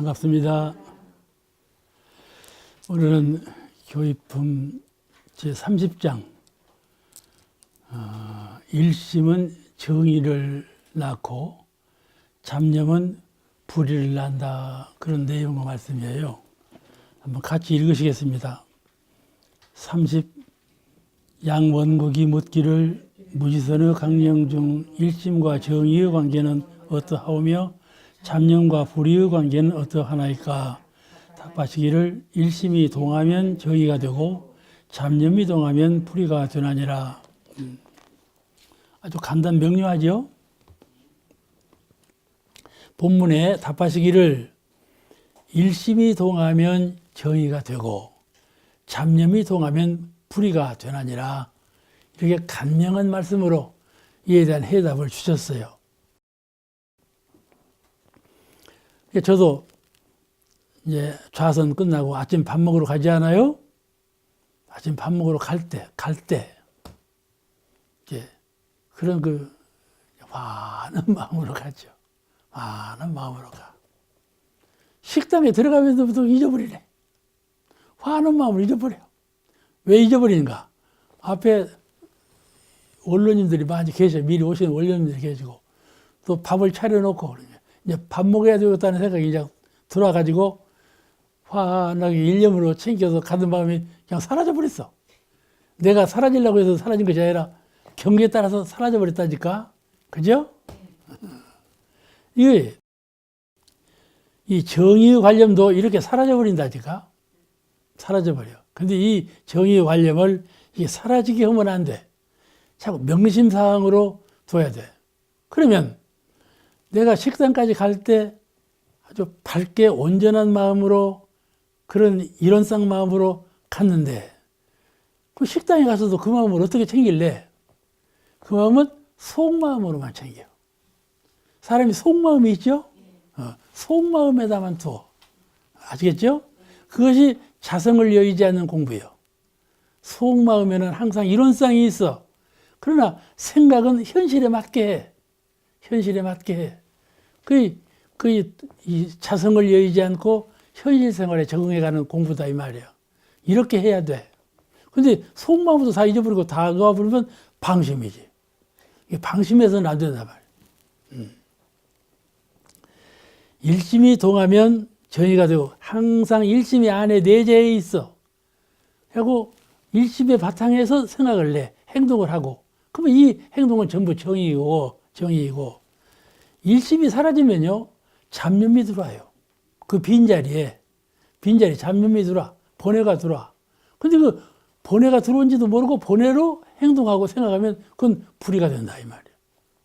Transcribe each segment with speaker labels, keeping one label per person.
Speaker 1: 반갑습니다. 오늘은 교의품 제30장 일심은 정의를 낳고 잡념은 불의를 낳는다, 그런 내용의 말씀이에요. 한번 같이 읽으시겠습니다. 30. 양원국이 묻기를 무지선의 강령 중 일심과 정의의 관계는 어떠하오며 잡념과 불의의 관계는 어떠하나이까? 답하시기를 일심이 동하면 정의가 되고 잡념이 동하면 불의가 되나니라. 아주 간단 명료하죠? 본문에 답하시기를 일심이 동하면 정의가 되고 잡념이 동하면 불의가 되나니라. 이렇게 간명한 말씀으로 이에 대한 해답을 주셨어요. 저도 이제 좌선 끝나고 아침 밥 먹으러 가지 않아요? 아침 밥 먹으러 갈 때, 이제 그런 많은 마음으로 가죠. 많은 마음으로 가. 식당에 들어가면서부터 잊어버리네. 많은 마음을 잊어버려. 왜 잊어버리는가? 앞에 원로님들이 많이 계셔. 미리 오시는 원로님들이 계시고, 또 밥을 차려놓고, 이제 밥 먹어야 되겠다는 생각이 이제 들어와가지고, 환하게 일념으로 챙겨서 가는 마음이 그냥 사라져버렸어. 내가 사라지려고 해서 사라진 것이 아니라 경계에 따라서 사라져버렸다니까. 그죠? 이 정의의 관념도 이렇게 사라져버린다니까. 사라져버려. 근데 이 정의의 관념을 이게 사라지게 하면 안 돼. 자꾸 명심사항으로 둬야 돼. 그러면 내가 식당까지 갈 때 아주 밝게 온전한 마음으로, 그런 일원상 마음으로 갔는데, 그 식당에 가서도 그 마음을 어떻게 챙길래? 그 마음은 속마음으로만 챙겨. 사람이 속마음이 있죠? 속마음에다만 둬. 아시겠죠? 그것이 자성을 여의지 않는 공부예요. 속마음에는 항상 이론상이 있어. 그러나 생각은 현실에 맞게 해. 현실에 맞게 해. 이 자성을 여의지 않고 현실 생활에 적응해가는 공부다, 이 말이에요. 이렇게 해야 돼. 근데 속마음도 다 잊어버리고 다 놓아버리면 방심이지. 방심해서는 안 된단 말이에요. 일심이 동하면 정의가 되고, 항상 일심이 안에 내재해 있어. 하고 일심의 바탕에서 생각을 내, 행동을 하고, 그러면 이 행동은 전부 정의이고, 일심이 사라지면요, 잡념이 들어와요. 그 빈자리 잡념이 들어와. 번뇌가 들어와. 근데 그 번뇌가 들어온지도 모르고 번뇌로 행동하고 생각하면 그건 불의가 된다, 이 말이에요.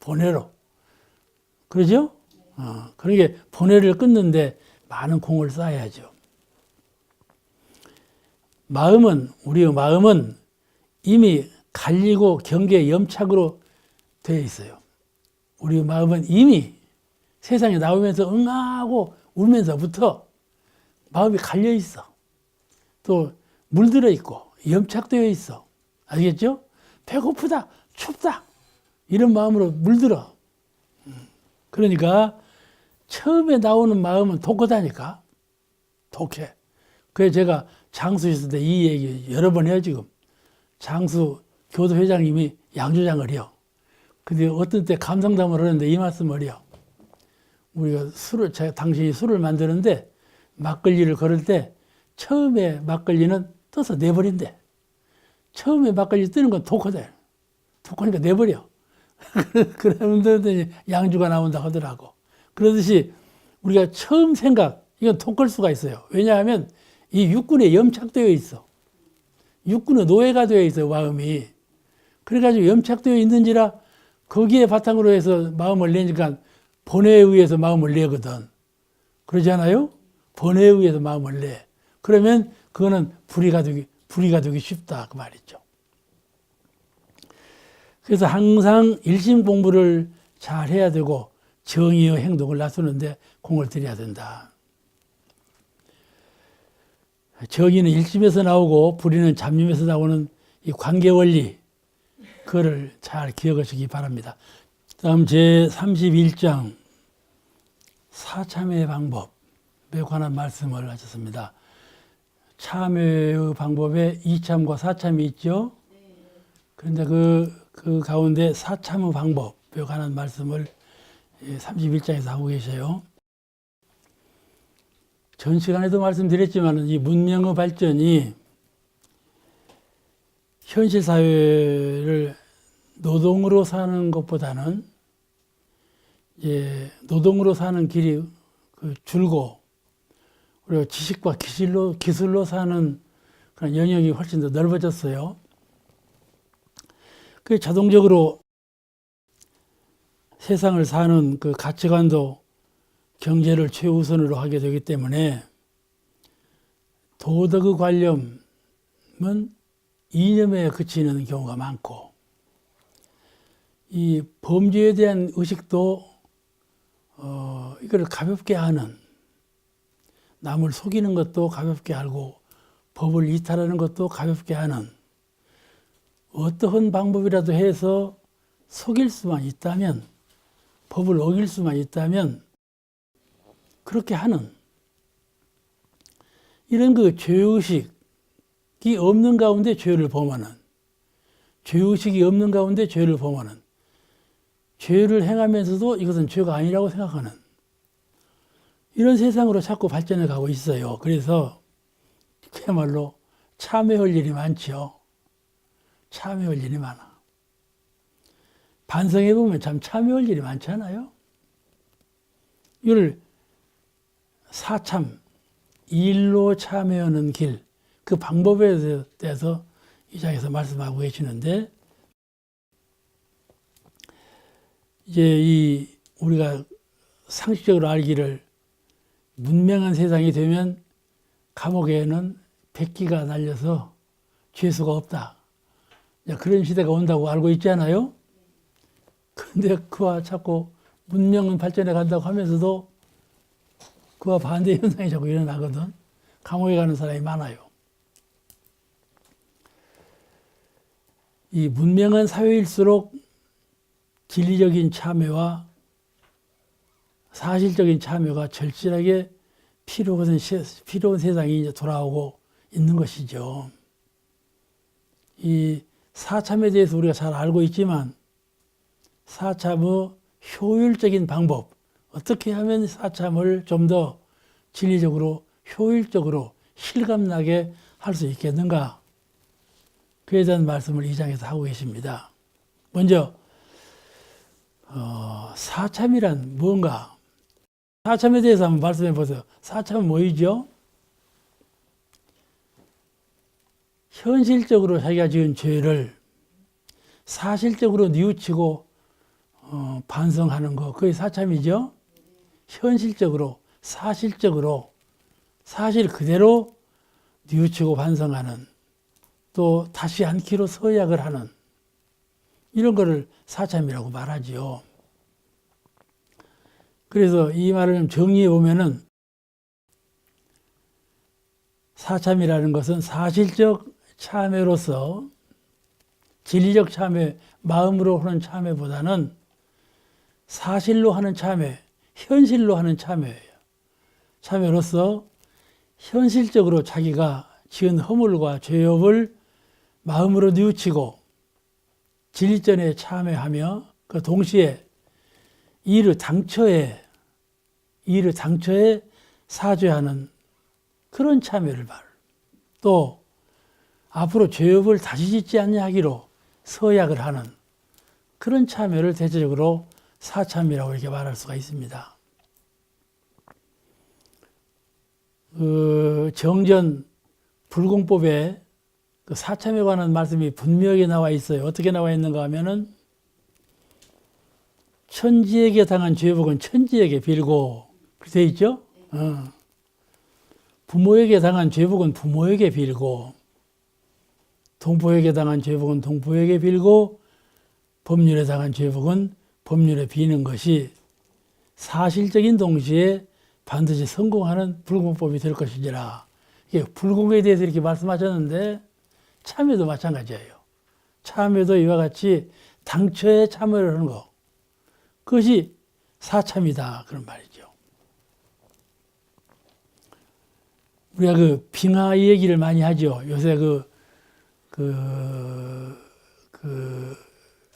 Speaker 1: 번뇌로. 그러죠? 그러니까 번뇌를 끊는데 많은 공을 쌓아야죠. 우리의 마음은 이미 갈리고 경계에 염착으로 되어 있어요. 우리의 마음은 이미 세상에 나오면서 응하고 울면서부터 마음이 갈려 있어. 또 물들어 있고 염착되어 있어. 아시겠죠? 배고프다, 춥다, 이런 마음으로 물들어. 그러니까 처음에 나오는 마음은 독하다니까. 독해. 그래서 제가 장수 있을 때 이 얘기 여러 번 해요, 지금. 장수 교도회장님이 양조장을 해요. 근데 어떤 때 감상담을 하는데 이 말씀을 해요. 우리가 당신이 술을 만드는데 막걸리를 걸을 때 처음에 막걸리는 떠서 내버린대. 처음에 막걸리 뜨는 건 독하대. 독하니까 내버려. 그러면 양주가 나온다 하더라고. 그러듯이 우리가 처음 생각, 이건 독할 수가 있어요. 왜냐하면 이 육군에 염착되어 있어. 육군의 노예가 되어 있어요, 마음이. 그래가지고 염착되어 있는지라 거기에 바탕으로 해서 마음을 내니까 번뇌에 의해서 마음을 내거든. 그러지 않아요? 번뇌에 의해서 마음을 내. 그러면 그거는 불의가 되기 쉽다, 그 말이죠. 그래서 항상 일심 공부를 잘 해야 되고 정의의 행동을 나서는데 공을 들여야 된다. 정의는 일심에서 나오고 불의는 잡념에서 나오는 이 관계 원리, 그거를 잘 기억하시기 바랍니다. 다음 제31장 사참의 방법, 관한 말씀을 하셨습니다. 참회의 방법에 이참과 사참이 있죠. 그런데 그 가운데 사참의 방법에 관한 말씀을 31장에서 하고 계셔요. 전 시간에도 말씀드렸지만 이 문명의 발전이 현실 사회를 노동으로 사는 것보다는 노동으로 사는 길이 줄고, 그리고 지식과 기술로 사는 그런 영역이 훨씬 더 넓어졌어요. 그 자동적으로 세상을 사는 그 가치관도 경제를 최우선으로 하게 되기 때문에 도덕의 관념은 이념에 그치는 경우가 많고, 이 범죄에 대한 의식도 이걸 가볍게 하는, 남을 속이는 것도 가볍게 알고 법을 이탈하는 것도 가볍게 하는, 어떠한 방법이라도 해서 속일 수만 있다면, 법을 어길 수만 있다면 그렇게 하는, 이런 그 죄의식이 없는 가운데 죄를 범하는, 죄의식이 없는 가운데 죄를 범하는, 죄를 행하면서도 이것은 죄가 아니라고 생각하는 이런 세상으로 자꾸 발전해 가고 있어요. 그래서 그야말로 참회할 일이 많죠. 참회할 일이 많아. 반성해 보면 참 참회할 일이 많잖아요. 이를 사참, 일로 참회하는 길, 그 방법에 대해서 이 장에서 말씀하고 계시는데, 이제 우리가 상식적으로 알기를 문명한 세상이 되면 감옥에는 백기가 날려서 죄수가 없다, 그런 시대가 온다고 알고 있잖아요. 그런데 그와 자꾸 문명은 발전해 간다고 하면서도 그와 반대 현상이 자꾸 일어나거든. 감옥에 가는 사람이 많아요. 이 문명한 사회일수록 진리적인 참회와 사실적인 참회가 절실하게 필요한 세상이 이제 돌아오고 있는 것이죠. 이 사참에 대해서 우리가 잘 알고 있지만, 사참의 효율적인 방법, 어떻게 하면 사참을 좀 더 진리적으로, 효율적으로, 실감나게 할 수 있겠는가, 그에 대한 말씀을 이 장에서 하고 계십니다. 먼저 사참이란 뭔가, 사참에 대해서 한번 말씀해 보세요. 사참은 뭐이죠? 현실적으로 자기가 지은 죄를 사실적으로 뉘우치고 반성하는 거, 그게 사참이죠. 현실적으로, 사실적으로, 사실 그대로 뉘우치고 반성하는, 또 다시 않기로 서약을 하는, 이런 거를 사참이라고 말하지요. 그래서 이 말을 좀 정리해 보면은, 사참이라는 것은 사실적 참회로서, 진리적 참회, 마음으로 하는 참회보다는 사실로 하는 참회, 현실로 하는 참회예요. 참회로서 현실적으로 자기가 지은 허물과 죄업을 마음으로 뉘우치고 진리전에 참회하며, 그 동시에 이를 당초에 사죄하는 그런 참회를 말. 또 앞으로 죄업을 다시 짓지 아니하기로 서약을 하는 그런 참회를 대체적으로 사참이라고 이렇게 말할 수가 있습니다. 정전 불공법에 그 사참에 관한 말씀이 분명히 나와 있어요. 어떻게 나와 있는가 하면은, 천지에게 당한 죄복은 천지에게 빌고, 그렇게 돼 있죠? 부모에게 당한 죄복은 부모에게 빌고, 동포에게 당한 죄복은 동포에게 빌고, 법률에 당한 죄복은 법률에 비는 것이 사실적인 동시에 반드시 성공하는 불공법이 될 것이니라. 이게 불공에 대해서 이렇게 말씀하셨는데, 참회도 마찬가지예요. 참회도 이와 같이 당초에 참회를 하는 거, 그것이 사참이다, 그런 말이죠. 우리가 그 빙하 얘기를 많이 하죠. 요새 그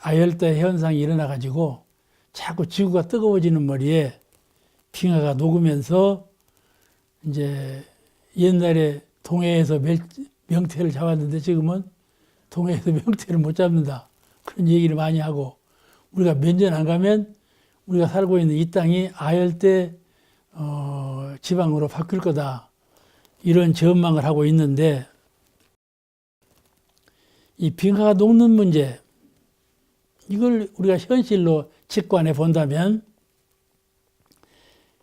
Speaker 1: 아열대 현상이 일어나가지고 자꾸 지구가 뜨거워지는 머리에 빙하가 녹으면서 이제 옛날에 동해에서 명태를 잡았는데 지금은 동해에서 명태를 못 잡는다. 그런 얘기를 많이 하고 우리가 몇 년 안 가면 우리가 살고 있는 이 땅이 아열대 지방으로 바뀔 거다. 이런 전망을 하고 있는데 이 빙하가 녹는 문제 이걸 우리가 현실로 직관해 본다면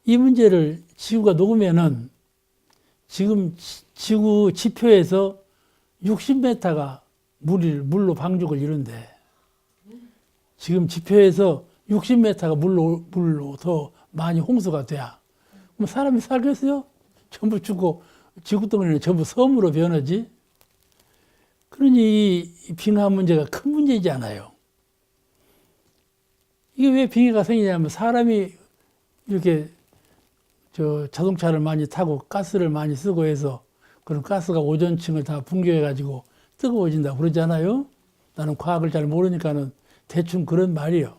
Speaker 1: 이 문제를 지구가 녹으면은 지금 지구 지표에서 60m가 물로 방죽을 이룬대. 지금 지표에서 60m가 물로 더 많이 홍수가 돼야. 그럼 사람이 살겠어요? 전부 죽고 지구덩어리는 전부 섬으로 변하지. 그러니 이 빙하 문제가 큰 문제이지 않아요. 이게 왜 빙하가 생기냐면 사람이 이렇게 자동차를 많이 타고 가스를 많이 쓰고 해서 그런 가스가 오존층을 다 붕괴해가지고 뜨거워진다고 그러잖아요. 나는 과학을 잘 모르니까는 대충 그런 말이에요.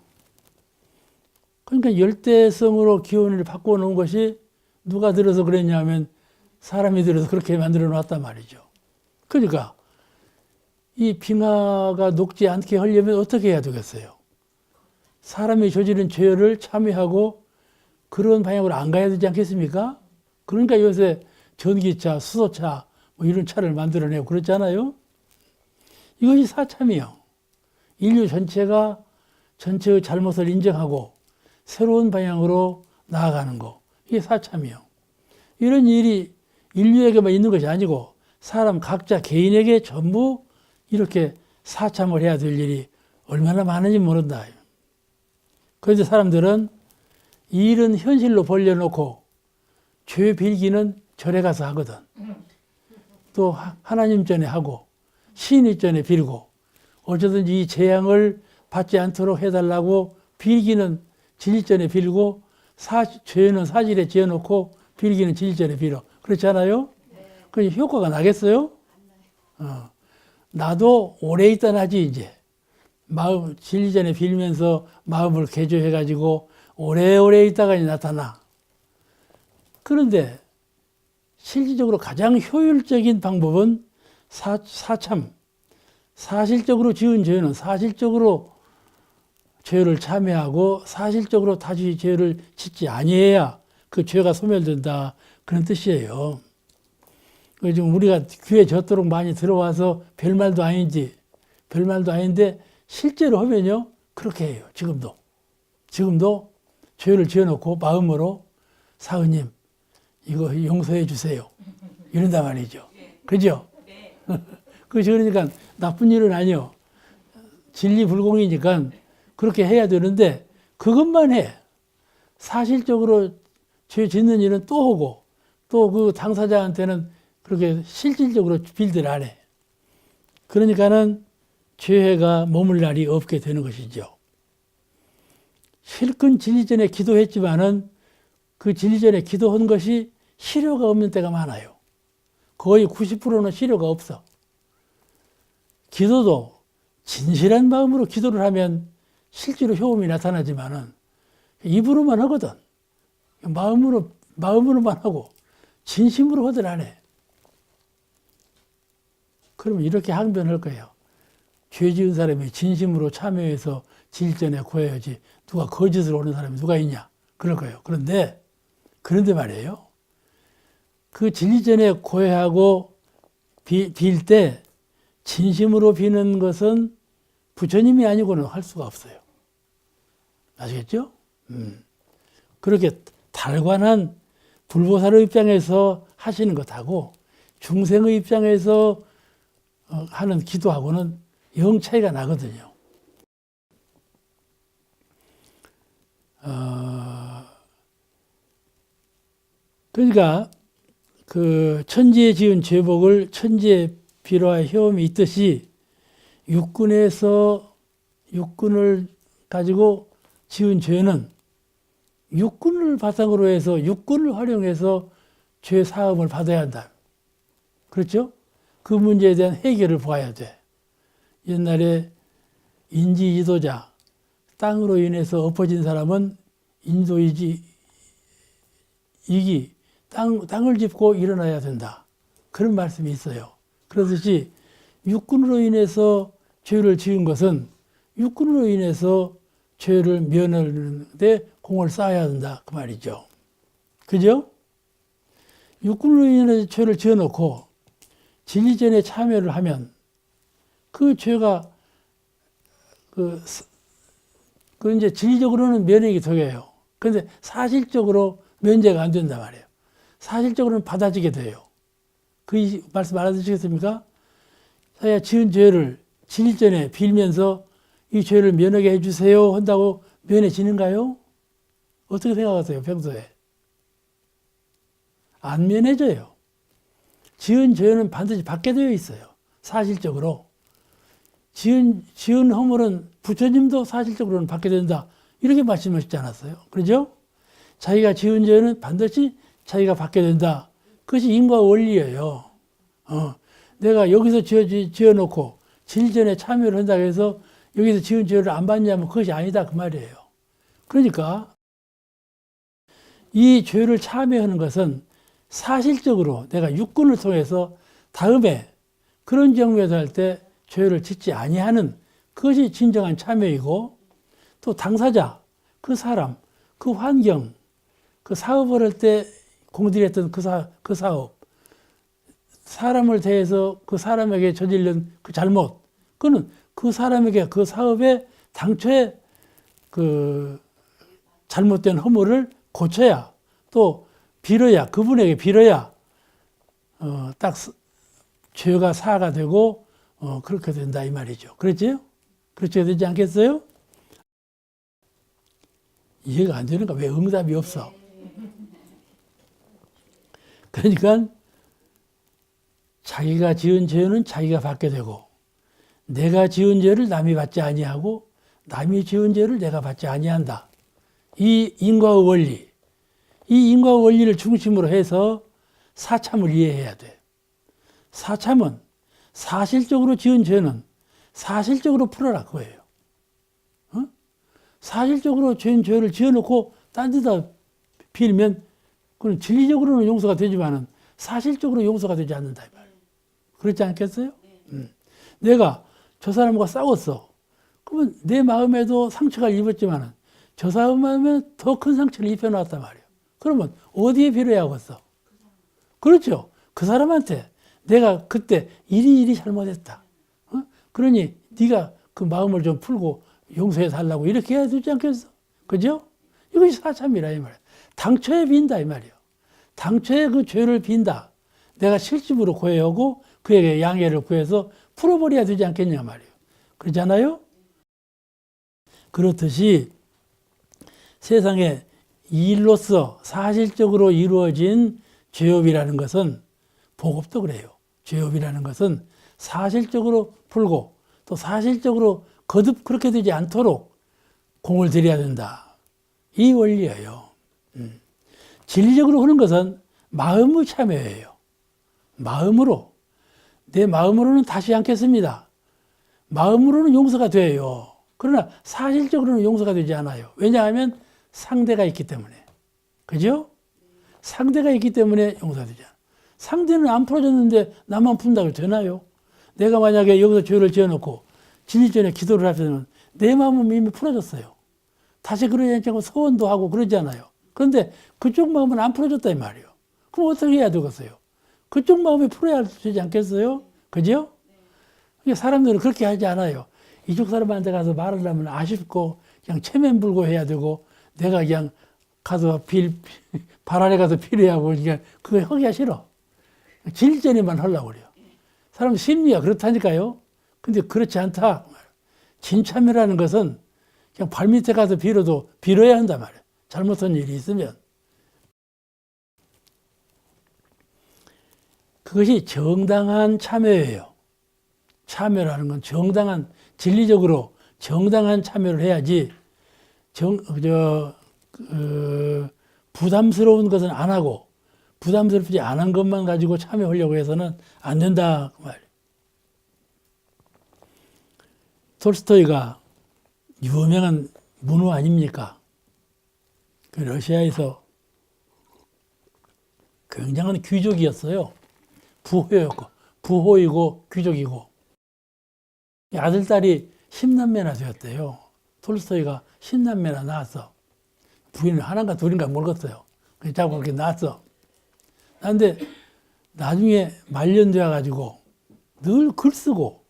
Speaker 1: 그러니까 열대성으로 기온을 바꿔놓은 것이 누가 들어서 그랬냐면 사람이 들어서 그렇게 만들어 놨단 말이죠. 그러니까 이 빙하가 녹지 않게 하려면 어떻게 해야 되겠어요? 사람이 저지른 죄를 참여하고 그런 방향으로 안 가야 되지 않겠습니까? 그러니까 요새 전기차, 수소차 뭐 이런 차를 만들어내고 그렇잖아요. 이것이 사참이에요. 인류 전체가 전체의 잘못을 인정하고 새로운 방향으로 나아가는 거. 이게 사참이에요. 이런 일이 인류에게만 있는 것이 아니고 사람 각자 개인에게 전부 이렇게 사참을 해야 될 일이 얼마나 많은지 모른다. 그런데 사람들은 이 일은 현실로 벌려놓고 죄 빌기는 절에 가서 하거든. 또 하나님 전에 하고 시인 전에 빌고 어쩌든지 이 재앙을 받지 않도록 해달라고 빌기는 진리전에 빌고 죄는 사실에 지어놓고 빌기는 진리전에 빌어. 그렇지 않아요? 네. 그 효과가 나겠어요? 나도 오래 있다 나지 이제. 진리전에 빌면서 마음을 개조해가지고 오래오래 있다가 나타나. 그런데 실질적으로 가장 효율적인 방법은 사참. 사실적으로 지은 죄는 사실적으로 죄를 참회하고 사실적으로 다시 죄를 짓지 아니해야 그 죄가 소멸된다. 그런 뜻이에요. 지금 우리가 귀에 젖도록 많이 들어와서 별말도 아닌데 실제로 하면요. 그렇게 해요. 지금도 죄를 지어놓고 마음으로 사은님 이거 용서해 주세요. 이런단 말이죠. 그죠? 그러니까 나쁜 일은 아니요. 진리불공이니까 그렇게 해야 되는데 그것만 해. 사실적으로 죄 짓는 일은 또 하고 또 그 당사자한테는 그렇게 실질적으로 빌드를 안 해. 그러니까는 죄가 머물 날이 없게 되는 것이죠. 실컷 진리전에 기도했지만은 그 진리전에 기도한 것이 실효가 없는 때가 많아요. 거의 90%는 실효가 없어. 기도도 진실한 마음으로 기도를 하면 실제로 효험이 나타나지만은 입으로만 하거든. 마음으로만 하고 진심으로 하들 안 해. 그러면 이렇게 항변할 거예요. 죄 지은 사람이 진심으로 참여해서 진리전에 구해야지 누가 거짓으로 오는 사람이 누가 있냐. 그럴 거예요. 그런데 말이에요. 그 진리전에 고해하고 빌 때 진심으로 비는 것은 부처님이 아니고는 할 수가 없어요. 아시겠죠? 그렇게 달관한 불보살의 입장에서 하시는 것하고 중생의 입장에서 하는 기도하고는 영 차이가 나거든요. 그러니까 그 천지에 지은 죄복을 천지에 비로할 효험이 있듯이 육군을 가지고 지은 죄는 육군을 바탕으로 해서 육군을 활용해서 죄 사함을 받아야 한다. 그렇죠? 그 문제에 대한 해결을 봐야 돼. 옛날에 인지 지도자, 땅으로 인해서 엎어진 사람은 인도이지 이기 땅을 짚고 일어나야 된다. 그런 말씀이 있어요. 그렇듯이 육군으로 인해서 죄를 지은 것은 육군으로 인해서 죄를 면하는데 공을 쌓아야 된다. 그 말이죠. 그죠? 육군으로 인해서 죄를 지어놓고 진리전에 참여를 하면 그 죄가 그 이제 진리적으로는 면역이 되어요. 그런데 사실적으로 면제가 안 된단 말이에요. 사실적으로는 받아지게 돼요. 그 말씀 알아두시겠습니까? 자기가 지은 죄를 진리전에 빌면서 이 죄를 면하게 해주세요 한다고 면해지는가요? 어떻게 생각하세요, 평소에? 안 면해져요. 지은 죄는 반드시 받게 되어 있어요. 사실적으로. 지은 허물은 부처님도 사실적으로는 받게 된다. 이렇게 말씀하시지 않았어요? 그러죠? 자기가 지은 죄는 반드시 자기가 받게 된다. 그것이 인과 원리예요. 내가 여기서 지어놓고 진리전에 참여를 한다고 해서 여기서 지은 죄를 안 받냐면 그것이 아니다. 그 말이에요. 그러니까 이 죄를 참여하는 것은 사실적으로 내가 육군을 통해서 다음에 그런 경우에도 할 때 죄를 짓지 아니하는 그것이 진정한 참여이고 또 당사자, 그 사람, 그 환경, 그 사업을 할 때 공들였던 그 사업, 사람을 대해서 그 사람에게 저지른 그 잘못, 그거는 그 사람에게 그 사업에 당초에 그 잘못된 허물을 고쳐야 또 빌어야, 그분에게 빌어야 딱 죄가 사가 되고 그렇게 된다 이 말이죠. 그렇죠? 그렇게 되지 않겠어요? 이해가 안 되는가? 왜 응답이 없어? 그러니까 자기가 지은 죄는 자기가 받게 되고 내가 지은 죄를 남이 받지 아니하고 남이 지은 죄를 내가 받지 아니한다. 이 인과의 원리, 이 인과의 원리를 중심으로 해서 사참을 이해해야 돼. 사참은 사실적으로 지은 죄는 사실적으로 풀어라 그거예요. 사실적으로 지은 죄를 지어놓고 딴 데다 빌면 그건 진리적으로는 용서가 되지만은 사실적으로 용서가 되지 않는다 이 말이에요. 그렇지 않겠어요? 내가 저 사람과 싸웠어. 그러면 내 마음에도 상처가 입었지만은 저 사람 마음에 더 큰 상처를 입혀놨단 말이에요. 그러면 어디에 빌어야겠어? 그렇죠. 그 사람한테 내가 그때 이리 잘못했다. 그러니 네가 그 마음을 좀 풀고 용서해 달라고 이렇게 해야 되지 않겠어? 그죠? 이것이 사참이라 이 말이에요. 당초에 빈다 이 말이에요. 당초에 그 죄를 빈다. 내가 실집으로 구해오고 그에게 양해를 구해서 풀어버려야 되지 않겠냐 말이에요. 그렇잖아요? 그렇듯이 세상에 일로서 사실적으로 이루어진 죄업이라는 것은 복업도 그래요. 죄업이라는 것은 사실적으로 풀고 또 사실적으로 거듭 그렇게 되지 않도록 공을 들여야 된다. 이 원리예요. 진리적으로 하는 것은 마음의 참여예요. 마음으로. 내 마음으로는 다시 않겠습니다. 마음으로는 용서가 돼요. 그러나 사실적으로는 용서가 되지 않아요. 왜냐하면 상대가 있기 때문에. 그죠? 상대가 있기 때문에 용서가 되지 않아요. 상대는 안 풀어졌는데 나만 푼다고 되나요? 내가 만약에 여기서 죄를 지어놓고 진리전에 기도를 하면 내 마음은 이미 풀어졌어요. 다시 그러지 않고 소원도 하고 그러잖아요. 그런데 그쪽 마음은 안 풀어졌다 이 말이에요. 그럼 어떻게 해야 되겠어요? 그쪽 마음이 풀어야 되지 않겠어요? 그죠? 사람들은 그렇게 하지 않아요. 이쪽 사람한테 가서 말을 하면 아쉽고 그냥 체면 불고 해야 되고 내가 그냥 가서 발 아래 가서 필요해 하고 그러니까 그거 하기가 싫어. 진리전에만 하려고 그래요. 사람 심리가 그렇다니까요. 근데 그렇지 않다. 진참이라는 것은 그냥 발밑에 가서 빌어도 빌어야 한단 말이에요. 잘못한 일이 있으면. 그것이 정당한 참여예요. 참여라는 건 정당한, 진리적으로 정당한 참여를 해야지 부담스러운 것은 안 하고 부담스럽지 않은 것만 가지고 참여하려고 해서는 안 된다 그 말이에요. 톨스토이가 유명한 문호 아닙니까? 그 러시아에서 굉장한 귀족이었어요. 부호이고 귀족이고. 아들, 딸이 10남매나 되었대요. 톨스토이가 10남매나 낳았어. 부인을 하나인가 둘인가 모르겠어요. 자꾸 그렇게 낳았어. 그런데 나중에 말년되어가지고 늘 글 쓰고,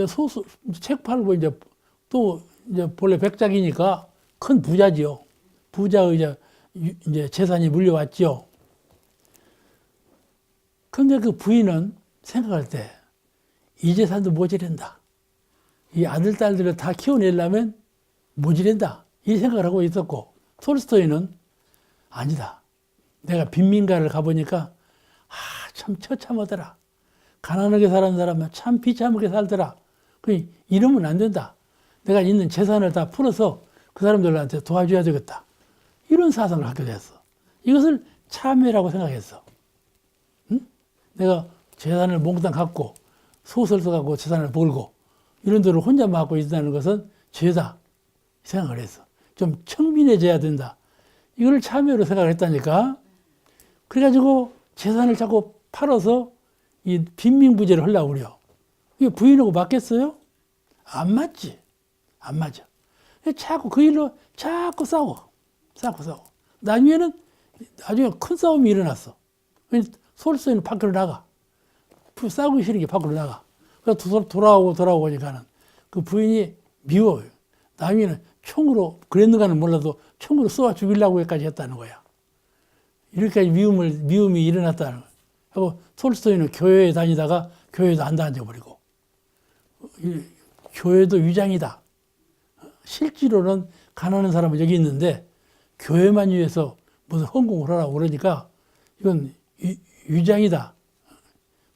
Speaker 1: 소설, 책 팔고 또 본래 백작이니까 큰 부자지요. 부자의 이제 재산이 물려왔죠. 그런데 그 부인은 생각할 때 이 재산도 모자란다. 이 아들, 딸들을 다 키워내려면 모자란다. 이 생각을 하고 있었고, 톨스토이는 아니다. 내가 빈민가를 가보니까 참 처참하더라. 가난하게 사는 사람은 참 비참하게 살더라. 이러면 안 된다. 내가 있는 재산을 다 풀어서 그 사람들한테 도와줘야 되겠다. 이런 사상을 갖게 됐어. 이것을 참회라고 생각했어. 응? 내가 재산을 몽땅 갖고 소설 써갖고 재산을 벌고 이런 데를 혼자 맡고 있다는 것은 죄다 생각을 했어. 좀 청빈해져야 된다. 이걸 참회로 생각을 했다니까. 그래가지고 재산을 자꾸 팔아서 이 빈민부제를 하려고 그래요. 이게 부인하고 맞겠어요? 안 맞지. 안 맞아. 자꾸 그 일로 자꾸 싸워. 나중에 큰 싸움이 일어났어. 톨스토이는 밖으로 나가. 싸우기 싫은 게 밖으로 나가. 그래서 돌아오고 하니까는 그 부인이 미워요. 나중에는 총으로, 그랬는가는 몰라도 총으로 쏘아 죽이려고까지 했다는 거야. 이렇게까지 미움이 일어났다는 거야. 하고 톨스토이는 교회에 다니다가 교회도 안 다녀버리고. 교회도 위장이다. 실제로는 가난한 사람은 여기 있는데 교회만 위해서 무슨 헌금을 하라고 그러니까 이건 위장이다.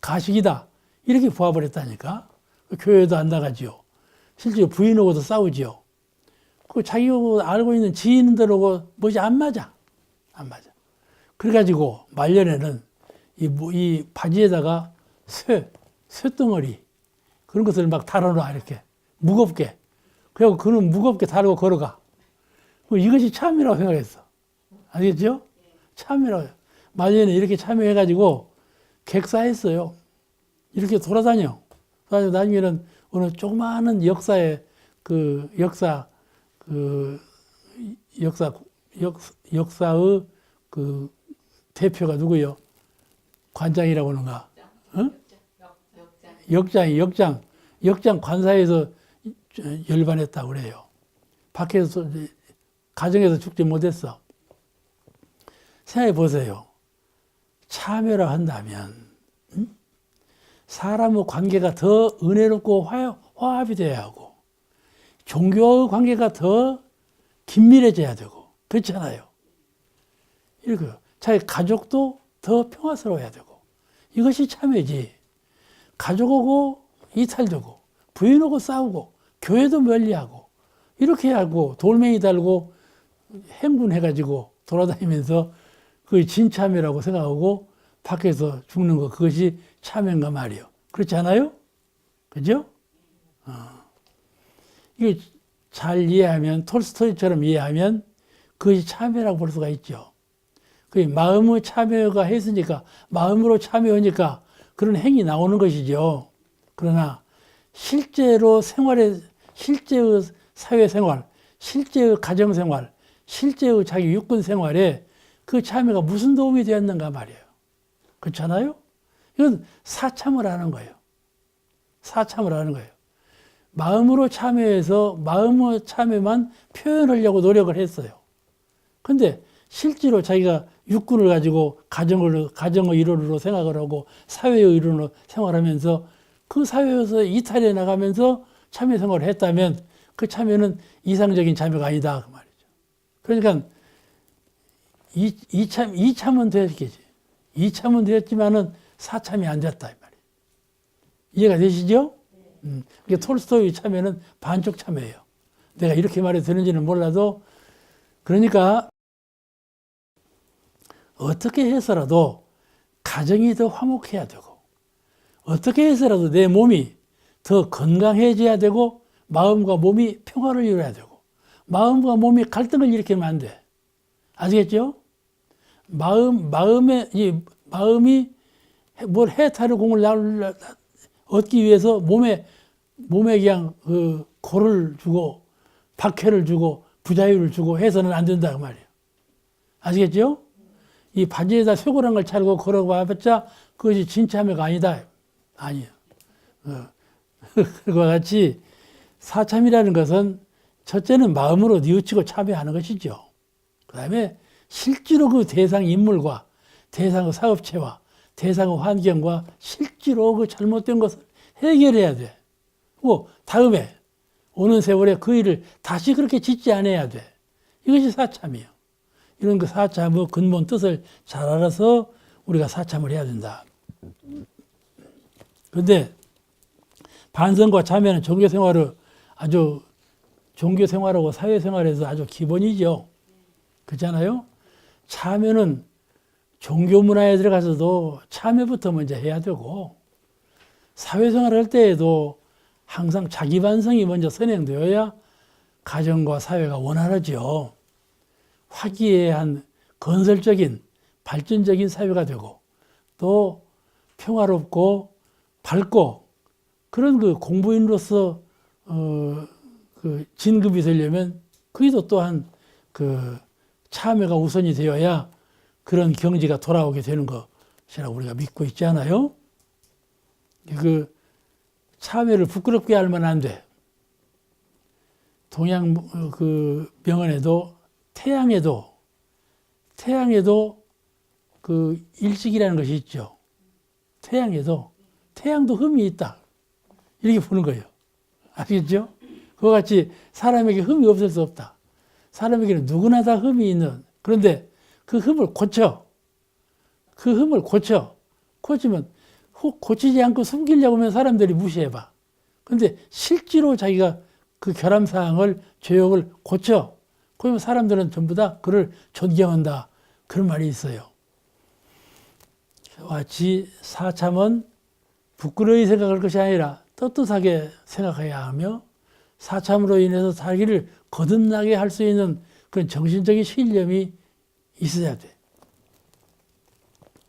Speaker 1: 가식이다. 이렇게 보아버렸다니까. 교회도 안 나가지요. 실제로 부인하고도 싸우지요. 자기가 알고 있는 지인들하고 뭐지 안 맞아. 그래가지고 말년에는 이 바지에다가 쇠덩어리 그런 것을 막 달아놔 이렇게 무겁게. 그리고 그는 무겁게 다루고 걸어가. 이것이 참이라고 생각했어. 아시겠죠? 참이라고. 말년에 이렇게 참여해가지고 객사했어요. 이렇게 돌아다녀. 나중에는 어느 조그마한 역사의 역사의 그 대표가 누구요? 관장이라고 하는가? 역장 관사에서 열반했다고 그래요. 밖에서, 가정에서 죽지 못했어. 생각해 보세요. 참여라 한다면, 사람의 관계가 더 은혜롭고 화합이 돼야 하고, 종교의 관계가 더 긴밀해져야 되고, 그렇잖아요. 이렇게 자기 가족도 더 평화스러워야 되고, 이것이 참여지. 가족하고 이탈되고, 부인하고 싸우고, 교회도 멀리하고, 이렇게 하고, 돌멩이 달고, 행군해가지고 돌아다니면서 그게 진참여라고 생각하고, 밖에서 죽는 거, 그것이 참여인가 말이요. 그렇지 않아요? 그죠? 이게 잘 이해하면, 톨스토이처럼 이해하면, 그것이 참여라고 볼 수가 있죠. 그게 마음의 참여가 했으니까, 마음으로 참여하니까 그런 행위 나오는 것이죠. 그러나, 실제의 사회생활, 실제의 가정생활, 실제의 자기 육군 생활에 그 참여가 무슨 도움이 되었는가 말이에요. 그렇잖아요? 이건 사참을 하는 거예요. 마음으로 참여해서 마음의 참여만 표현하려고 노력을 했어요. 근데 실제로 자기가 육군을 가지고 가정의 일원으로 생각을 하고 사회의 일원으로 생활하면서 그 사회에서 이탈해 나가면서 참여 생활을 했다면 그 참여는 이상적인 참여가 아니다 그 말이죠. 그러니까 이참은 되었겠지. 이참은 되었지만은 사참이 안 됐다 이 말이에요. 이해가 되시죠? 이게 톨스토이 참여는 반쪽 참여예요. 내가 이렇게 말해도 되는지는 몰라도 그러니까 어떻게 해서라도 가정이 더 화목해야 되고 어떻게 해서라도 내 몸이 더 건강해져야 되고 마음과 몸이 평화를 이루어야 되고 마음과 몸이 갈등을 일으키면 안 돼. 아시겠죠? 마음이 뭘 해탈의 공을 얻기 위해서 몸에 그냥 고를 주고 박해를 주고 부자유를 주고 해서는 안 된다 그 말이에요. 아시겠죠? 이 바지에다 쇠고랑 걸 차고 걸어봐봤자 그것이 진참회가 아니다. 아니에요. 그와 같이 사참이라는 것은 첫째는 마음으로 뉘우치고 참여하는 것이죠. 그 다음에 실제로 그 대상 인물과 대상의 사업체와 대상의 환경과 실제로 그 잘못된 것을 해결해야 돼. 다음에 오는 세월에 그 일을 다시 그렇게 짓지 않아야 돼. 이것이 사참이에요. 이런 그 사참의 근본 뜻을 잘 알아서 우리가 사참을 해야 된다. 그런데 반성과 참여는 종교생활하고 사회생활에서 아주 기본이죠. 그렇잖아요? 참여는 종교문화에 들어가서도 참여부터 먼저 해야 되고 사회생활 할 때에도 항상 자기 반성이 먼저 선행되어야 가정과 사회가 원활하죠. 화기애애한 건설적인 발전적인 사회가 되고 또 평화롭고 밝고 그런 그 공부인으로서 그 진급이 되려면 그기도 또한 그 참여가 우선이 되어야 그런 경지가 돌아오게 되는 것이라고 우리가 믿고 있지 않아요? 그 참여를 부끄럽게 알면 안 돼. 동양 그 명언에도 태양에도 그 일식이라는 것이 있죠. 태양도 흠이 있다. 이렇게 보는 거예요. 아시겠죠? 그와 같이 사람에게 흠이 없을 수 없다. 사람에게는 누구나 다 흠이 있는. 그런데 그 흠을 고쳐. 고치면 고치지 않고 숨기려고 하면 사람들이 무시해봐. 그런데 실제로 자기가 그 결함사항을, 죄악을 고쳐. 그러면 사람들은 전부 다 그를 존경한다. 그런 말이 있어요. 같이 사참은 부끄러이 생각할 것이 아니라 떳떳하게 생각해야 하며 사참으로 인해서 자기를 거듭나게 할 수 있는 그런 정신적인 신념이 있어야 돼.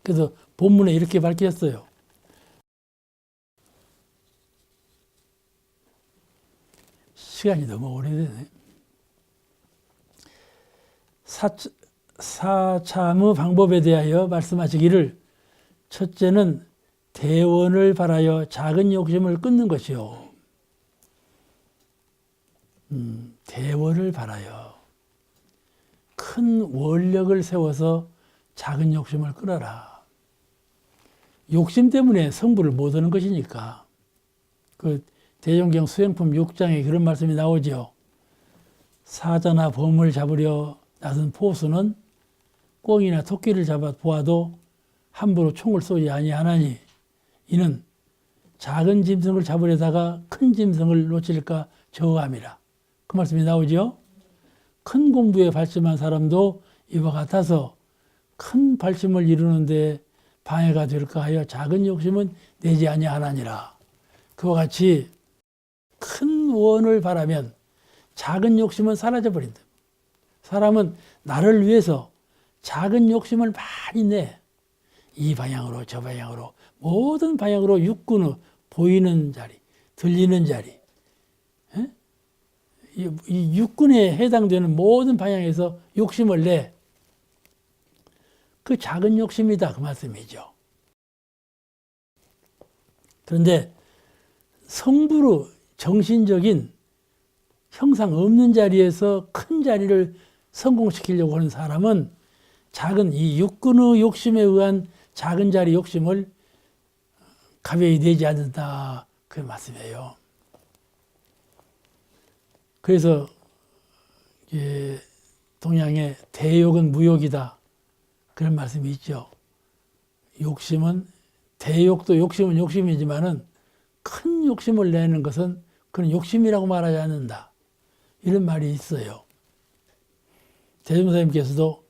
Speaker 1: 그래서 본문에 이렇게 밝혔어요. 시간이 너무 오래되네. 사참의 방법에 대하여 말씀하시기를 첫째는 대원을 바라여 작은 욕심을 끊는 것이요. 대원을 바라여 큰 원력을 세워서 작은 욕심을 끊어라. 욕심 때문에 성부를 못 얻는 것이니까. 그 대종경 수행품 6장에 그런 말씀이 나오죠. 사자나 범을 잡으려 나선 포수는 꿩이나 토끼를 잡아 보아도 함부로 총을 쏘지 아니하나니 이는 작은 짐승을 잡으려다가 큰 짐승을 놓칠까 저함이라. 그 말씀이 나오죠. 큰 공부에 발심한 사람도 이와 같아서 큰 발심을 이루는데 방해가 될까 하여 작은 욕심은 내지 아니하나니라. 그와 같이 큰 원을 바라면 작은 욕심은 사라져 버린다. 사람은 나를 위해서 작은 욕심을 많이 내. 이 방향으로 저 방향으로 모든 방향으로 육군의 보이는 자리, 들리는 자리, 이 육군에 해당되는 모든 방향에서 욕심을 내. 그 작은 욕심이다 그 말씀이죠. 그런데 성부로 정신적인 형상 없는 자리에서 큰 자리를 성공시키려고 하는 사람은 작은 이 육군의 욕심에 의한 작은 자리 욕심을 가벼이 내지 않는다 그 말씀이에요. 그래서 동양의 대욕은 무욕이다 그런 말씀이 있죠. 욕심은 대욕도 욕심은 욕심이지만은 큰 욕심을 내는 것은 그런 욕심이라고 말하지 않는다. 이런 말이 있어요. 대종사님께서도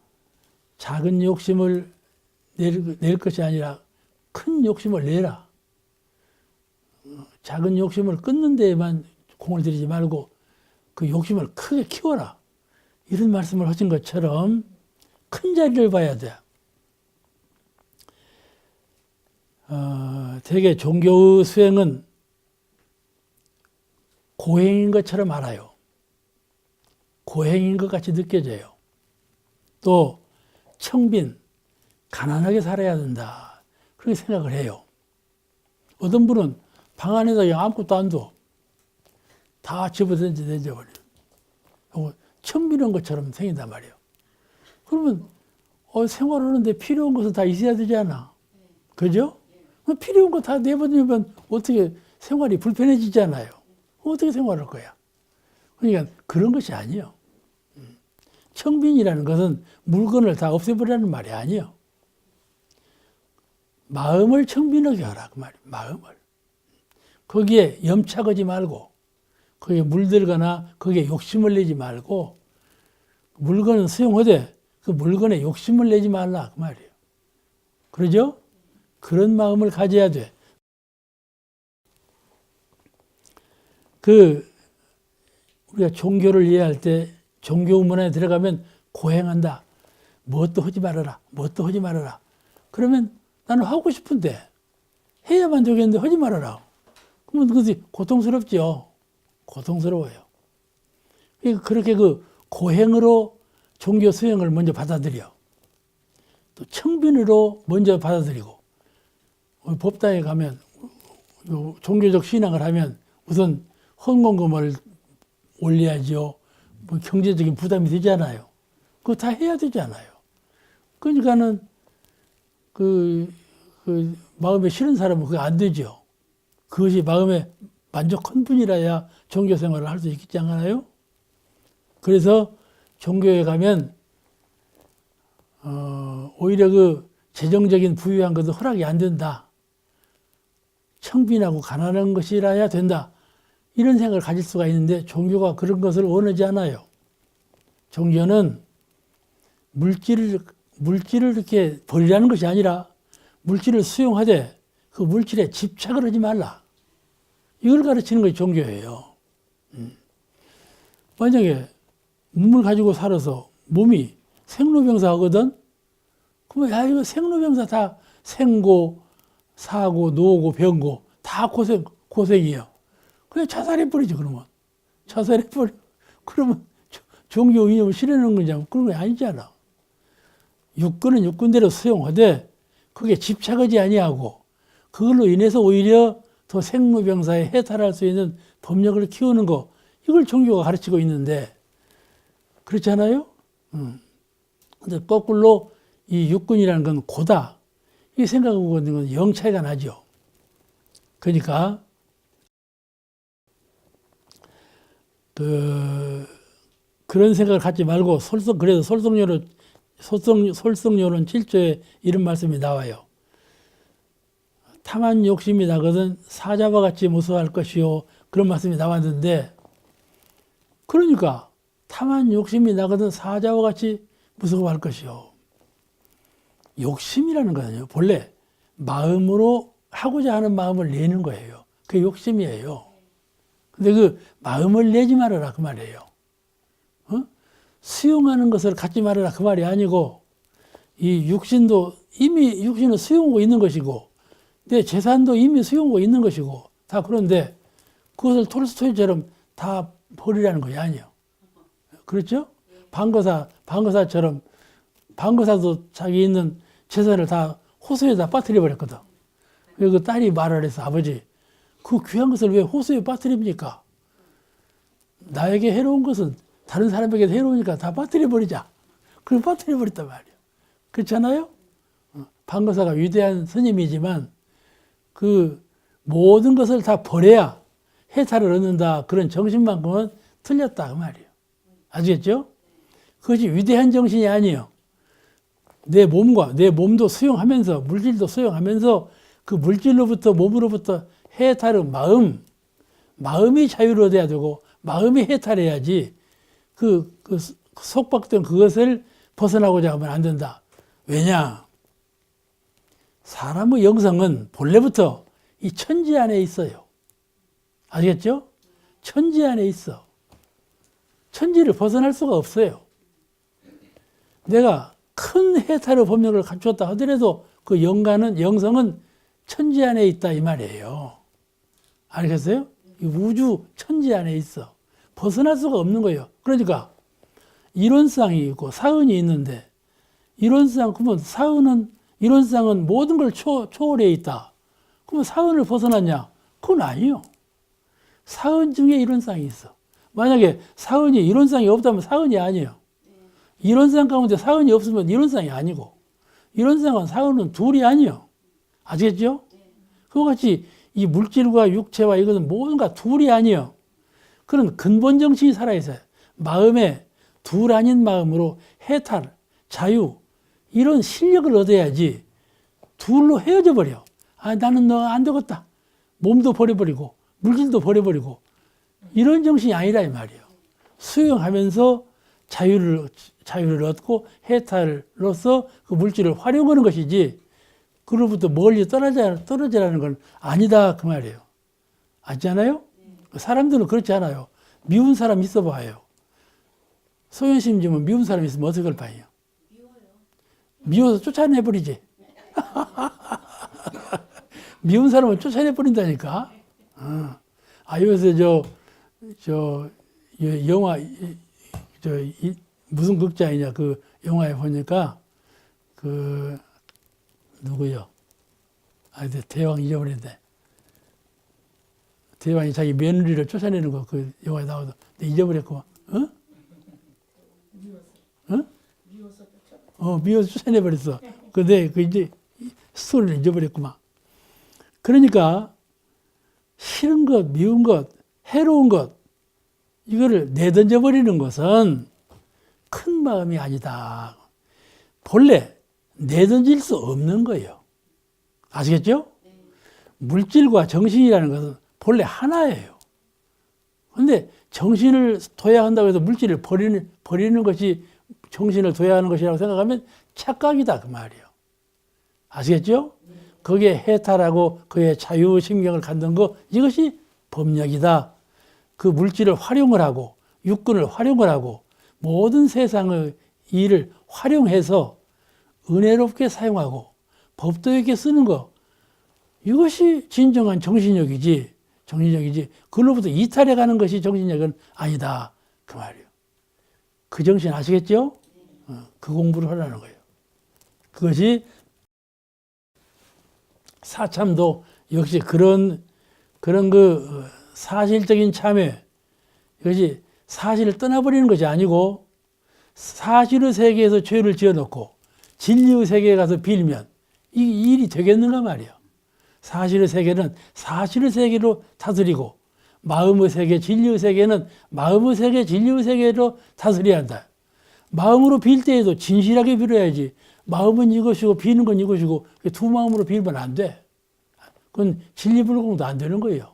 Speaker 1: 작은 욕심을 낼 것이 아니라 큰 욕심을 내라. 작은 욕심을 끊는 데에만 공을 들이지 말고 그 욕심을 크게 키워라. 이런 말씀을 하신 것처럼 큰 자리를 봐야 돼. 되게 종교의 수행은 고행인 것처럼 알아요. 고행인 것 같이 느껴져요. 또 청빈, 가난하게 살아야 된다. 그렇게 생각을 해요. 어떤 분은 방 안에다 그냥 아무것도 안 둬. 다 집어던져버려. 청빈한 것처럼 생긴단 말이에요. 그러면 생활하는데 필요한 것은 다 있어야 되지 않아? 그죠? 필요한 거 다 내버리면 어떻게 생활이 불편해지잖아요. 어떻게 생활할 거야? 그러니까 그런 것이 아니에요. 청빈이라는 것은 물건을 다 없애버리라는 말이 아니에요. 마음을 청빈하게 하라 그 말이에요. 마음을. 거기에 염차거지 말고 거기에 물들거나 거기에 욕심을 내지 말고 물건은 수용하되 그 물건에 욕심을 내지 말라 그 말이에요. 그러죠? 그런 마음을 가져야 돼. 우리가 종교를 이해할 때 종교 문화에 들어가면 고행한다. 무엇도 하지 말아라. 무엇도 하지 말아라. 그러면 나는 하고 싶은데 해야만 되겠는데 하지 말아라. 그러면 그것이 고통스럽죠. 고통스러워요. 그렇게 고행으로 종교 수행을 먼저 받아들여. 또 청빈으로 먼저 받아들이고 법당에 가면 종교적 신앙을 하면 우선 헌금을 올려야죠. 뭐 경제적인 부담이 되잖아요. 그거 다 해야 되잖아요. 그러니까는 마음에 싫은 사람은 그게 안 되죠. 그것이 마음에 만족한 분이라야 종교 생활을 할 수 있지 않나요? 그래서 종교에 가면 오히려 재정적인 부유한 것도 허락이 안 된다. 청빈하고 가난한 것이라야 된다. 이런 생각을 가질 수가 있는데 종교가 그런 것을 원하지 않아요. 종교는 물질을 이렇게 버리라는 것이 아니라 물질을 수용하되 그 물질에 집착을 하지 말라. 이걸 가르치는 것이 종교예요. 만약에 몸을 가지고 살아서 몸이 생로병사 하거든? 그러면 이거 생로병사 다 생고, 사고, 노고, 병고 다 고생이에요. 그냥 자살해버리죠, 그러면. 자살해버려. 그러면 종교 이념을 실현하는 거냐? 그런 거 아니잖아. 육군은 육군대로 수용하되 그게 집착하지 아니하고 그걸로 인해서 오히려 더 생로병사에 해탈할 수 있는 법력을 키우는 거, 이걸 종교가 가르치고 있는데 그렇지 않아요? 근데 거꾸로 이 육군이라는 건 고다. 이 생각하고 있는 건 영 차이가 나죠. 그러니까 그런 생각을 갖지 말고 그래서 솔성요론 7조에 이런 말씀이 나와요. 탐한 욕심이 나거든 사자와 같이 무서워할 것이요. 그런 말씀이 나왔는데 그러니까 탐한 욕심이 나거든 사자와 같이 무서워할 것이요. 욕심이라는 거는요. 본래 마음으로 하고자 하는 마음을 내는 거예요. 그게 욕심이에요. 근데 그 마음을 내지 말아라 그 말이에요. 수용하는 것을 갖지 말아라 그 말이 아니고 이 육신도 이미 육신은 수용하고 있는 것이고 내 재산도 이미 수용하고 있는 것이고 다 그런데 그것을 톨스토이처럼 다 버리라는 것이 아니에요. 그렇죠? 방거사처럼 방거사도 자기 있는 재산을 다 호수에다 빠뜨려 버렸거든. 그리고 딸이 말을 해서 아버지 그 귀한 것을 왜 호수에 빠뜨립니까? 나에게 해로운 것은 다른 사람에게 해로우니까 다 빠뜨려 버리자. 그걸 빠뜨려 버렸단 말이에요. 그렇잖아요? 방거사가 위대한 스님이지만 그 모든 것을 다 버려야 해탈을 얻는다. 그런 정신만큼은 틀렸다 그 말이에요. 아시겠죠? 그것이 위대한 정신이 아니에요. 내 몸도 수용하면서 물질도 수용하면서 그 물질로부터 몸으로부터 해탈은 마음이 자유로 돼야 되고 마음이 해탈해야지 속박된 그것을 벗어나고자 하면 안 된다. 왜냐? 사람의 영성은 본래부터 이 천지 안에 있어요. 아시겠죠? 천지 안에 있어. 천지를 벗어날 수가 없어요. 내가 큰 해탈의 법력을 갖추었다 하더라도 그 영성은 천지 안에 있다 이 말이에요. 알겠어요? 이 우주 천지 안에 있어. 벗어날 수가 없는 거예요. 그러니까 이론상이 있고 사은이 있는데 이론상 그러면 이론상은 모든 걸 초월해 있다. 그러면 사은을 벗어났냐? 그건 아니에요. 사은 중에 이론상이 있어. 만약에 사은이 이론상이 없다면 사은이 아니에요. 이론상 가운데 사은이 없으면 이론상이 아니고 이론상은 사은은 둘이 아니에요. 아시겠죠? 그와 같이 이 물질과 육체와 이것은 뭔가 둘이 아니에요. 그런 근본 정신이 살아있어요. 마음에 둘 아닌 마음으로 해탈, 자유 이런 실력을 얻어야지 둘로 헤어져 버려. 아, 나는 너 안 되겠다. 몸도 버려버리고 물질도 버려버리고 이런 정신이 아니라 이 말이에요. 수용하면서 자유를 얻고 해탈로서 그 물질을 활용하는 것이지 그로부터 멀리 떨어지라는 건 아니다 그 말이에요. 아시잖아요? 사람들은 그렇지 않아요. 미운 사람 있어 봐요. 소연심 지면 미운 사람 있으면 어떻게 할 바예요? 미워서 쫓아내버리지. 미운 사람은 쫓아내버린다니까. 요새 영화, 무슨 극장이냐, 그 영화에 보니까, 누구요? 대왕 잊어버렸는데. 대왕이 자기 며느리를 쫓아내는 거, 그 영화에 나와서. 잊어버렸고, 미워서 쫓아내버렸어. 근데 이제 스토리를 잊어버렸구만. 그러니까, 싫은 것, 미운 것, 해로운 것, 이거를 내던져버리는 것은 큰 마음이 아니다. 본래 내던질 수 없는 거예요. 아시겠죠? 물질과 정신이라는 것은 본래 하나예요. 그런데 정신을 둬야 한다고 해서 물질을 버리는 것이 정신을 둬야 하는 것이라고 생각하면 착각이다 그 말이에요. 아시겠죠? 거기에 해탈하고 그의 자유신경을 갖는 것 이것이 법력이다. 그 물질을 활용을 하고 육군을 활용을 하고 모든 세상의 일을 활용해서 은혜롭게 사용하고 법도 있게 쓰는 것 이것이 진정한 정신력이지 그로부터 이탈해 가는 것이 정신력은 아니다 그 말이에요. 그 정신 아시겠죠? 그 공부를 하라는 거예요. 그것이 사참도 역시 그런 그 사실적인 참회 이것이 사실을 떠나버리는 것이 아니고 사실의 세계에서 죄를 지어놓고 진리의 세계에 가서 빌면 이 일이 되겠는가 말이에요. 사실의 세계는 사실의 세계로 다스리고 마음의 세계, 진리의 세계는 마음의 세계, 진리의 세계로 다스려야 한다. 마음으로 빌 때에도 진실하게 빌어야지 마음은 이것이고 비는 건 이것이고 두 마음으로 빌면 안 돼. 그건 진리불공도 안 되는 거예요.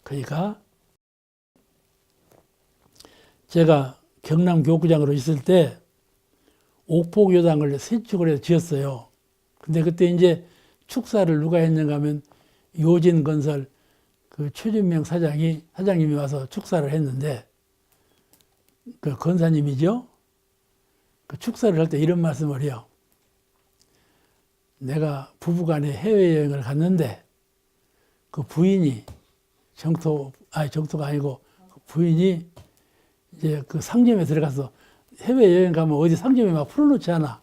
Speaker 1: 그러니까 제가 경남 교구장으로 있을 때 옥포교당을 신축을 해서 지었어요. 근데 그때 이제 축사를 누가 했는가 하면 요진건설 그 최준명 사장님이 와서 축사를 했는데 그 건사님이죠. 그 축사를 할 때 이런 말씀을 해요. 내가 부부간에 해외여행을 갔는데 그 부인이 정토가 아니고 그 부인이 이제 그 상점에 들어가서 해외여행 가면 어디 상점에 막 풀어놓지 않아.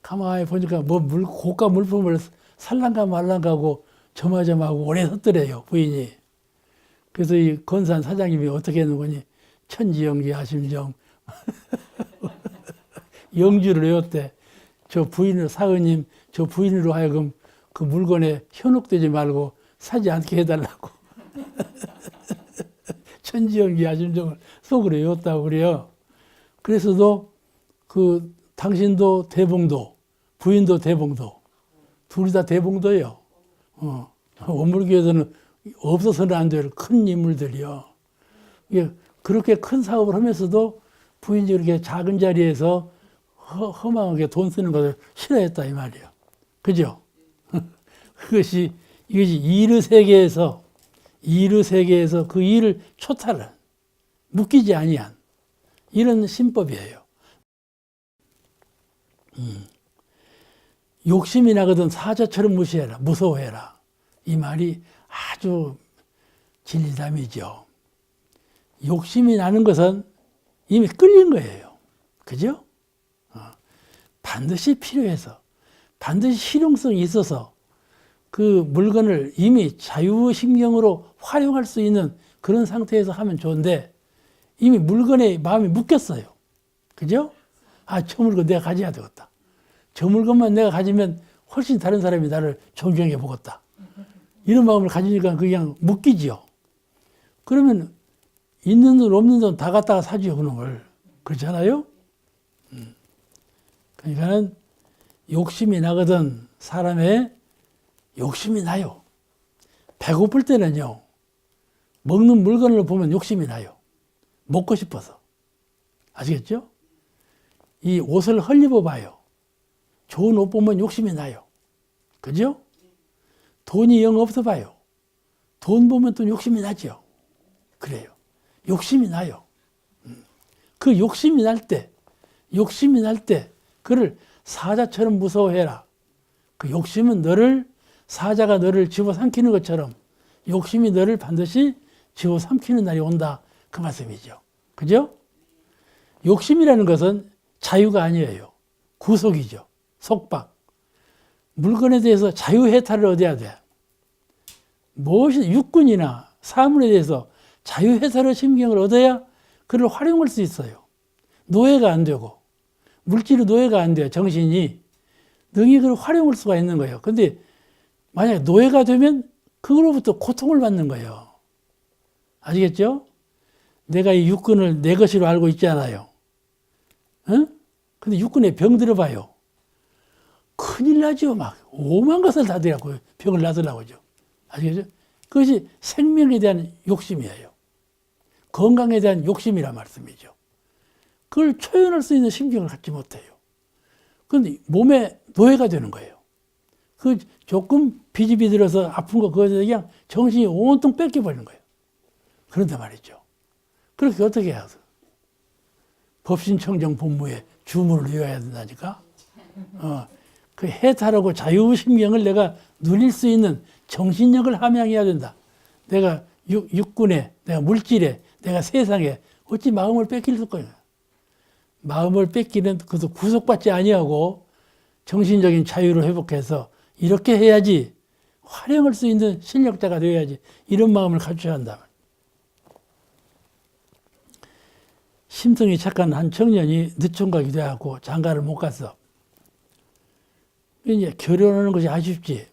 Speaker 1: 가만히 보니까 고가 물품을 살란가 말란가 하고 저마저마하고 오래 섰더래요, 부인이. 그래서 이 건산 사장님이 어떻게 했는 거니? 천지영기 하심정. 영주를 외웠대. 사은님, 저 부인으로 하여금 그 물건에 현혹되지 말고 사지 않게 해달라고. 천지영기 하심정을 속으로 외웠다고 그래요. 그래서도 당신도 대봉도, 부인도 대봉도, 둘이 다 대봉도예요. 원불교에서는 없어서는 안 될 큰 인물들이요. 그렇게 큰 사업을 하면서도 부인이 이렇게 작은 자리에서 허망하게 돈 쓰는 것을 싫어했다 이 말이에요. 그죠? 이것이 이르 세계에서 그 이를 초탈한, 묶이지 아니한 이런 신법이에요. 욕심이 나거든 사자처럼 무서워해라. 이 말이 아주 진리담이죠. 욕심이 나는 것은 이미 끌린 거예요. 그죠? 반드시 필요해서, 반드시 실용성이 있어서 그 물건을 이미 자유심경으로 활용할 수 있는 그런 상태에서 하면 좋은데 이미 물건에 마음이 묶였어요. 그죠? 저 물건 내가 가져야 되겠다. 저 물건만 내가 가지면 훨씬 다른 사람이 나를 존경해 보겠다. 이런 마음을 가지니까 그냥 묶이지요. 그러면 있는 돈 없는 돈 다 갖다가 사지요, 그놈을. 그렇잖아요? 그러니까는 욕심이 나거든 사람의 욕심이 나요. 배고플 때는요, 먹는 물건을 보면 욕심이 나요. 먹고 싶어서. 아시겠죠? 이 옷을 헐입어 봐요. 좋은 옷 보면 욕심이 나요. 그죠? 돈이 영 없어 봐요. 돈 보면 또 욕심이 나죠. 그래요. 욕심이 나요. 그 욕심이 날 때, 그를 사자처럼 무서워해라. 그 욕심은 사자가 너를 집어삼키는 것처럼 욕심이 너를 반드시 집어삼키는 날이 온다. 그 말씀이죠. 그죠? 욕심이라는 것은 자유가 아니에요. 구속이죠. 속박. 물건에 대해서 자유해탈을 얻어야 돼. 무엇이 육군이나 사물에 대해서 자유해탈의 심경을 얻어야 그를 활용할 수 있어요. 노예가 안 되고 물질의 노예가 안 돼요. 정신이 능히 그걸 활용할 수가 있는 거예요. 근데 만약에 노예가 되면 그거로부터 고통을 받는 거예요. 아시겠죠? 내가 이 육군을 내 것으로 알고 있잖아요. 응? 근데 육군에 병 들어봐요. 큰일 나죠. 막 오만 것을 다 들여갖고 병을 놔두려고죠. 아시겠죠? 그것이 생명에 대한 욕심이에요. 건강에 대한 욕심이란 말씀이죠. 그걸 표현할 수 있는 심경을 갖지 못해요. 그런데 몸에 노예가 되는 거예요. 그 조금 비집이 들어서 아픈 거 그거에 그냥 정신이 온통 뺏겨버리는 거예요. 그런데 말이죠. 그렇게 어떻게 해야 돼? 법신청정 본무에 주문을 외워야 된다니까. 그 해탈하고 자유심경을 내가 누릴 수 있는 정신력을 함양해야 된다. 내가 육군에, 내가 물질에, 내가 세상에 어찌 마음을 뺏길 수 거냐. 마음을 뺏기는 그것도 구속받지 아니하고 정신적인 자유를 회복해서 이렇게 해야지 활용할 수 있는 실력자가 되어야지 이런 마음을 갖춰야 한다. 심성이 착한 한 청년이 늦총각 기도하고 장가를 못 갔어. 이제 결혼하는 것이 아쉽지.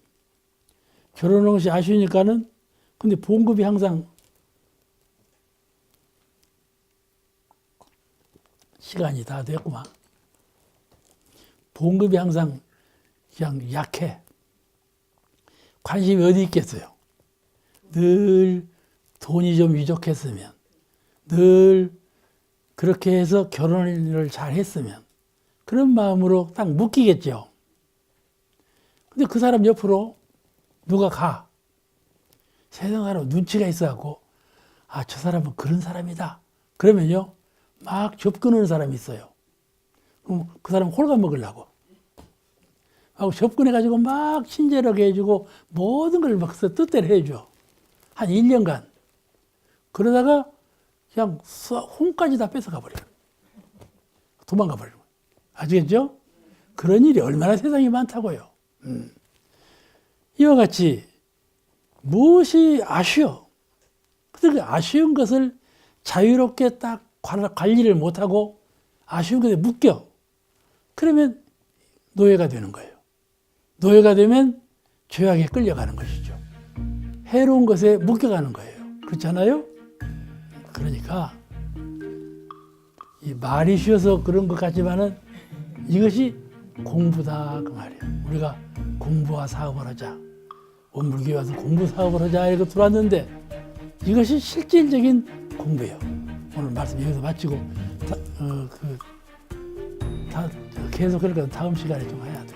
Speaker 1: 결혼하는 것이 아쉬우니까는 근데 봉급이 항상 시간이 다 됐구만. 봉급이 항상 그냥 약해. 관심이 어디 있겠어요. 늘 돈이 좀 유족했으면, 늘 그렇게 해서 결혼을 잘 했으면 그런 마음으로 딱 묶이겠죠. 근데 그 사람 옆으로 누가 가. 세상 사람 눈치가 있어갖고 저 사람은 그런 사람이다. 그러면요 막 접근하는 사람이 있어요. 그럼 그 사람 홀가 먹으려고 하고 접근해가지고 막 친절하게 해주고 모든 걸 막 뜻대로 해줘. 한 1년간. 그러다가 그냥 혼까지 다 뺏어가 버려요. 도망가 버려요. 아시겠죠? 그런 일이 얼마나 세상에 많다고요. 이와 같이 무엇이 아쉬워. 근데 그 아쉬운 것을 자유롭게 딱 관리를 못하고 아쉬운 것에 묶여. 그러면 노예가 되는 거예요. 노예가 되면 죄악에 끌려가는 것이죠. 해로운 것에 묶여가는 거예요. 그렇잖아요? 그러니까 이 말이 쉬워서 그런 것 같지만은 이것이 공부다 그 말이에요. 우리가 공부와 사업을 하자. 원불교에 와서 공부 사업을 하자 이렇게 들어왔는데 이것이 실질적인 공부예요. 오늘 말씀 여기서 마치고 계속 그러니까 다음 시간에 좀 해야 돼.